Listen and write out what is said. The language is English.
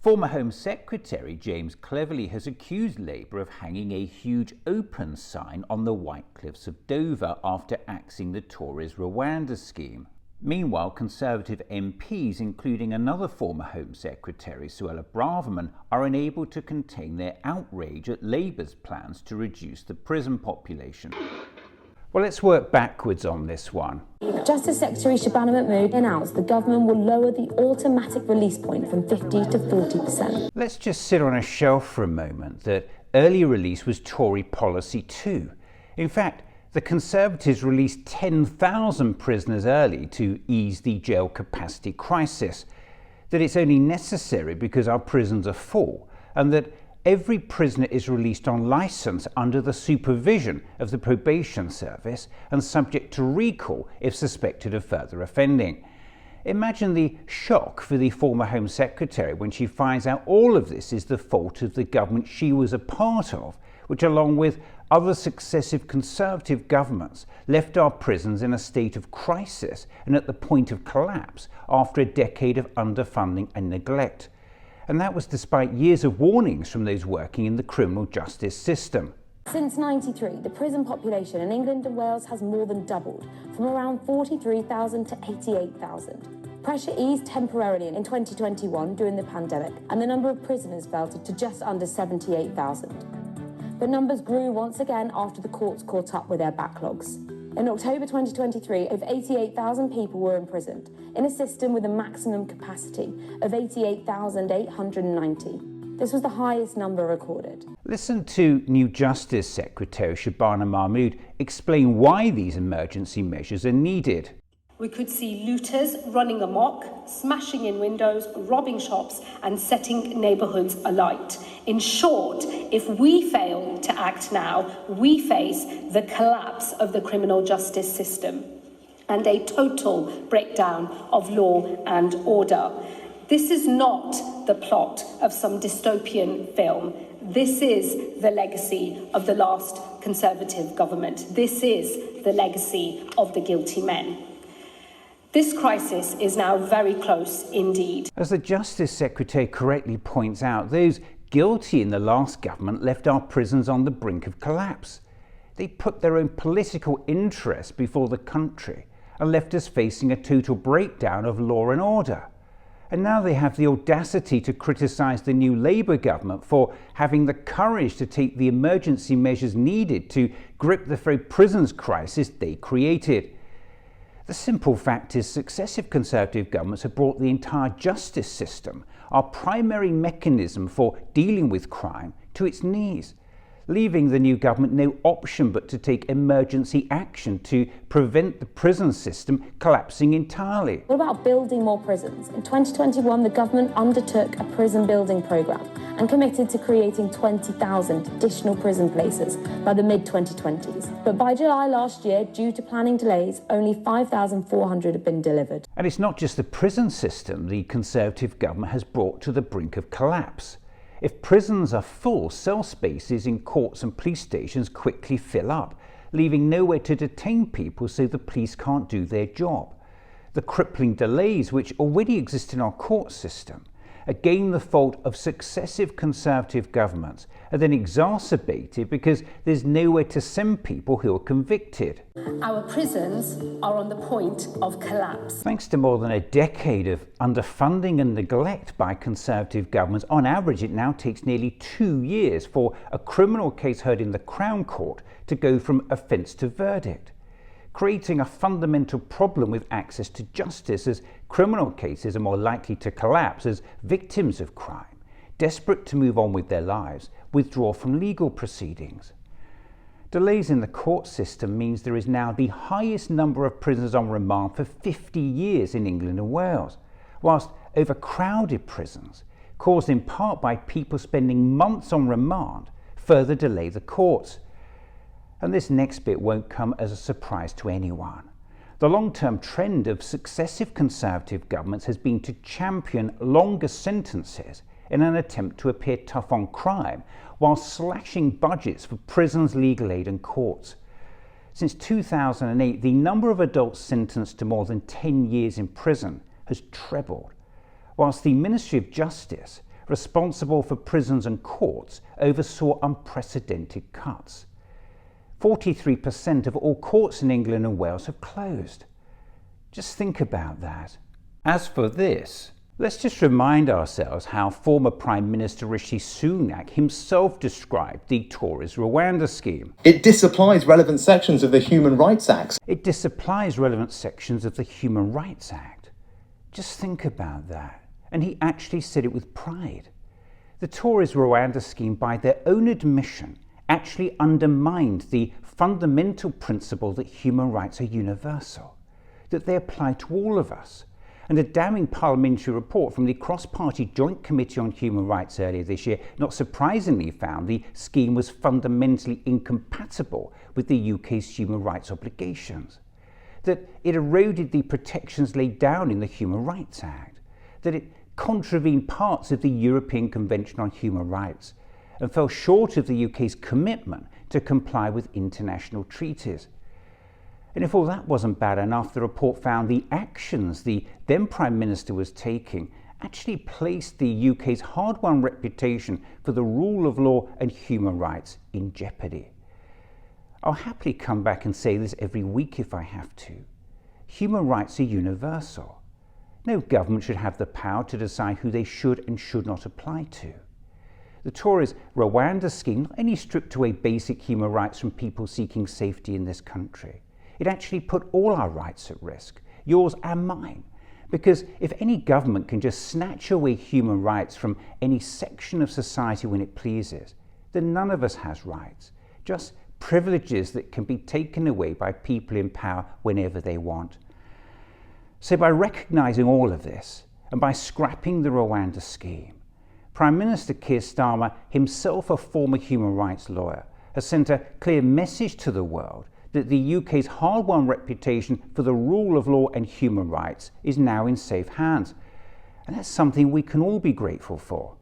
Former Home Secretary James Cleverly has accused Labour of hanging a huge open sign on the White Cliffs of Dover after axing the Tories' Rwanda scheme. Meanwhile, Conservative MPs, including another former Home Secretary, Suella Braverman, are unable to contain their outrage at Labour's plans to reduce the prison population. Well, let's work backwards on this one. Justice Secretary Shabana Mahmood announced the government will lower the automatic release point from 50 to 40%. Let's just sit on a shelf for a moment that early release was Tory policy too. In fact, the Conservatives released 10,000 prisoners early to ease the jail capacity crisis, that it's only necessary because our prisons are full, and that every prisoner is released on licence under the supervision of the probation service and subject to recall if suspected of further offending. Imagine the shock for the former Home Secretary when she finds out all of this is the fault of the government she was a part of, which along with other successive Conservative governments left our prisons in a state of crisis and at the point of collapse after a decade of underfunding and neglect. And that was despite years of warnings from those working in the criminal justice system. Since '93, the prison population in England and Wales has more than doubled, from around 43,000 to 88,000. Pressure eased temporarily in 2021 during the pandemic, and the number of prisoners fell to just under 78,000. But numbers grew once again after the courts caught up with their backlogs. In October 2023, over 88,000 people were imprisoned in a system with a maximum capacity of 88,890. This was the highest number recorded. Listen to new Justice Secretary Shabana Mahmood explain why these emergency measures are needed. We could see looters running amok, smashing in windows, robbing shops and setting neighbourhoods alight. In short, if we fail to act now, we face the collapse of the criminal justice system and a total breakdown of law and order. This is not the plot of some dystopian film. This is the legacy of the last Conservative government. This is the legacy of the guilty men. This crisis is now very close indeed. As the Justice Secretary correctly points out, those guilty in the last government left our prisons on the brink of collapse. They put their own political interests before the country and left us facing a total breakdown of law and order. And now they have the audacity to criticise the new Labour government for having the courage to take the emergency measures needed to grip the very prisons crisis they created. The simple fact is successive Conservative governments have brought the entire justice system, our primary mechanism for dealing with crime, to its knees, leaving the new government no option but to take emergency action to prevent the prison system collapsing entirely. What about building more prisons? In 2021, the government undertook a prison building programme and committed to creating 20,000 additional prison places by the mid-2020s. But by July last year, due to planning delays, only 5,400 have been delivered. And it's not just the prison system the Conservative government has brought to the brink of collapse. If prisons are full, cell spaces in courts and police stations quickly fill up, leaving nowhere to detain people so the police can't do their job. The crippling delays which already exist in our court system, again the fault of successive Conservative governments, are then exacerbated because there's nowhere to send people who are convicted. Our prisons are on the point of collapse. Thanks to more than a decade of underfunding and neglect by Conservative governments, on average it now takes nearly 2 years for a criminal case heard in the Crown Court to go from offence to verdict, creating a fundamental problem with access to justice, as criminal cases are more likely to collapse as victims of crime, desperate to move on with their lives, withdraw from legal proceedings. Delays in the court system means there is now the highest number of prisoners on remand for 50 years in England and Wales, whilst overcrowded prisons, caused in part by people spending months on remand, further delay the courts. And this next bit won't come as a surprise to anyone. The long-term trend of successive Conservative governments has been to champion longer sentences in an attempt to appear tough on crime, while slashing budgets for prisons, legal aid and courts. Since 2008, the number of adults sentenced to more than 10 years in prison has trebled, whilst the Ministry of Justice responsible for prisons and courts, oversaw unprecedented cuts. 43% of all courts in England and Wales have closed. Just think about that. As for this, let's just remind ourselves how former Prime Minister Rishi Sunak himself described the Tories' Rwanda scheme. It disapplies relevant sections of the Human Rights Act. It disapplies relevant sections of the Human Rights Act. Just think about that. And he actually said it with pride. The Tories' Rwanda scheme, by their own admission, actually undermined the fundamental principle that human rights are universal, that they apply to all of us. And a damning parliamentary report from the Cross-Party Joint Committee on Human Rights earlier this year, not surprisingly, found the scheme was fundamentally incompatible with the UK's human rights obligations, that it eroded the protections laid down in the Human Rights Act, that it contravened parts of the European Convention on Human Rights, and fell short of the UK's commitment to comply with international treaties. And if all that wasn't bad enough, the report found the actions the then Prime Minister was taking actually placed the UK's hard-won reputation for the rule of law and human rights in jeopardy. I'll happily come back and say this every week if I have to. Human rights are universal. No government should have the power to decide who they should and should not apply to. The Tories' Rwanda scheme not only stripped away basic human rights from people seeking safety in this country, it actually put all our rights at risk, yours and mine. Because if any government can just snatch away human rights from any section of society when it pleases, then none of us has rights, just privileges that can be taken away by people in power whenever they want. So by recognising all of this, and by scrapping the Rwanda scheme, Prime Minister Keir Starmer, himself a former human rights lawyer, has sent a clear message to the world that the UK's hard-won reputation for the rule of law and human rights is now in safe hands. And that's something we can all be grateful for.